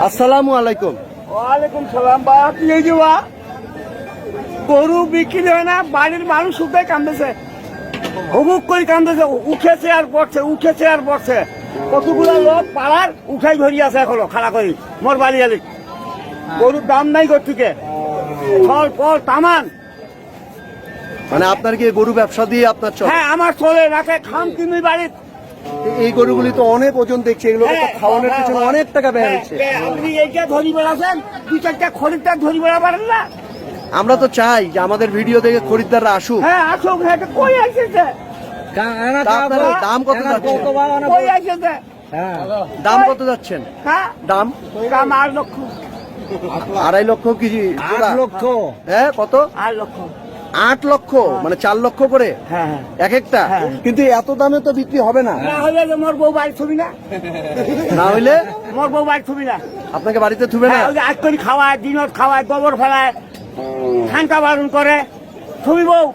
আসসালামু আলাইকুম। ওয়ালাইকুম সালাম। বা কি এই যে বা গরু বিক্রি হয় না, বাড়ির মানুষ উঠে কান্দেছে, হুবুক করে কান্দেছে, উঠেছে আর পড়ছে, উঠেছে আর পড়ছে। কতগুলো লোক পাড়ার উঠাই ধরি আছে এখনো খাড়া করি মোর বাড়ি আলি। গরুর দাম নাই থেকে ফল ফল তামান। মানে আপনার কি গরু ব্যবসা দিয়ে আপনার চলে? হ্যাঁ আমার চলে, নাকে খাম তুমি বাড়ির। এই গরুগুলি তো অনেক ওজন দেখছি, এগুলো তো খাওয়ানোর পিছনে অনেক টাকা ব্যয় হচ্ছে। আপনি এইটা ধরি বেড়াচ্ছেন, দু চারটা খরিদ্দার ধরি বেড়া পারেন না? আমরা তো চাই যে আমাদের ভিডিও দেখে খরিদ্দাররা আসুক। হ্যাঁ আসুক, হ্যাঁ কই আসেছে? দাম কত যাচ্ছেন? কই আসেছে? দাম কত যাচ্ছেন? হ্যাঁ দাম দাম 8 লক্ষ। 2.5 লক্ষ কেজি? 8 লক্ষ। হ্যাঁ কত? 8 লক্ষ। 8 লক্ষ মানে 4 লক্ষ করে হ্যাঁ হ্যাঁ এক একটা। হ্যাঁ। কিন্তু এত দামে তো বিক্রি হবে না। না হলে যে মোর বউ বাড়ি থুবি না, না হইলে মোর বউ বাড়ি থুবি না। আপনাকে বাড়িতে থুবে না? হ্যাঁ, ওই যে আজ করে খাওয়ায়, দিনত খাওয়ায়, গোবর ফেলায়, খানকা বারণ করে, থুবি বউ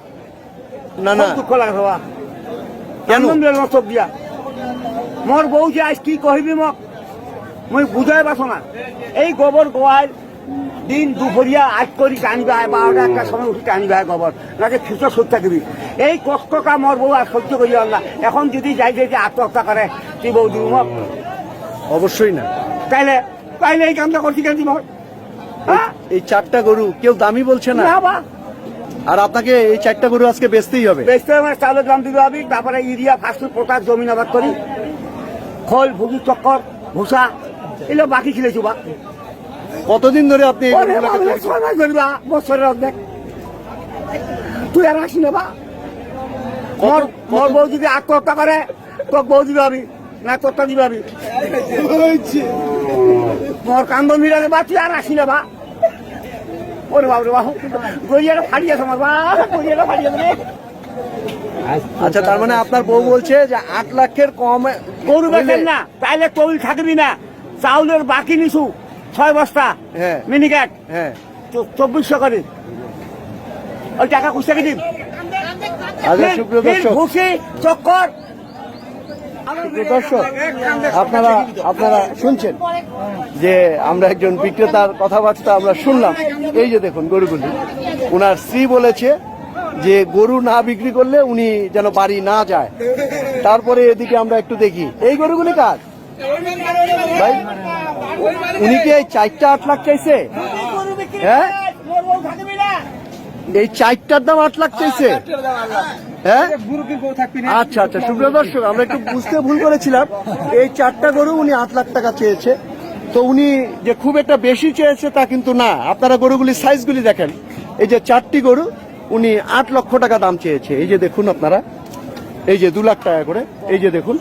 না না, খুব দুঃখ লাগে বাবা। কেন? চোখ দিয়া মোর বউ যে আজ কি কহিবি মোক মই বুঝাই পাছো না। এই গোবর গোয়াল দিন দুপুরিয়া আজ করি টানিবা, 12টা 1টার সময় উঠি টানিবা গোবর, নাকি ফিসো সুখ থাকিবি। এই কষ্ট কা মোর বউ আর সহ্য করি না। এখন যদি যাই যে আত্মহত্যা করে তুই বউ দিব মোক? অবশ্যই না। তাইলে তাইলে এই কামটা করছি কেন দিব? হ্যাঁ এই 4টা গরু কেউ দামি বলছে না, না বা আর আপনাকে এই 4টা গরু আজকে বেচতেই হবে। বেচতে আমার চাউলের দাম দিতে হবে, তারপরে ইউরিয়া ফাস্টফুড পোটাস জমিন আবাদ করি, খোল ভুগি চক্কর ভুষা এগুলো বাকি খিলেছু বা। কতদিন ধরে আপনি এই গরুগুলোকে তৈরি করছেন? 6 মাস ধরিবা, বছরের অর্ধেক। তুই আর আসি না বা। মোর বউ যদি আত্মহত্যা করে তোর বউ দিবে আমি না তোরটা দিবে আমি। মোর কান্দ মিলালে বা তুই আর আসি না বা। ওরে বাবরে বাবু গড়িয়াটা ফাটিয়েছে আমার বা, গড়িয়াটা ফাটিয়েছে রে। আচ্ছা, তার মানে আপনার বউ বলছে যে 8 লাখের কম গরু বেচেন না, তাইলে কবি থাকবি না। চাউলের বাকি নিছু 6 বস্তা হ্যাঁ মিনিকেট, হ্যাঁ 2400 করে। ওই টাকা খুঁজতে দিন। আচ্ছা সুপ্রিয় দর্শক, ভুসি চক্কর। সুপ্রিয় দর্শক, আপনারা শুনছেন যে আমরা একজন বিক্রেতার কথাবার্তা আমরা শুনলাম। এই যে দেখুন গরুগুলি, ওনার স্ত্রী বলেছে যে গরু না বিক্রি করলে উনি যেন বাড়ি না যায়। তারপরে এদিকে আমরা একটু দেখি এই গরুগুলি কার ভাই, উনি কি এই 4টা 8 লাখ চাইছে? হ্যাঁ এই 4টার দাম 8 লাখ চাইছে? হ্যাঁ আচ্ছা আচ্ছা সুপ্রিয় দর্শক, আমরা একটু বুঝতে ভুল করেছিলাম। এই 4টা গরু উনি 8 লাখ টাকা চেয়েছে। তো উনি যে খুব একটা বেশি চেয়েছে তা কিন্তু না। আপনারা গরুগুলির সাইজগুলি দেখেন, এই যে 4টি গরু উনি 8 লক্ষ টাকা দাম চেয়েছে। এই যে দেখুন আপনারা, এই যে 2 লাখ টাকা করে, এই যে দেখুন।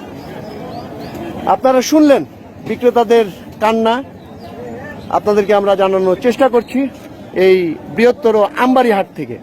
আপনারা শুনলেন বিক্রেতাদের কান্না, আপনাদেরকে আমরা জানানোর চেষ্টা করছি এই বৃহত্তর আমবাড়ি হাট থেকে।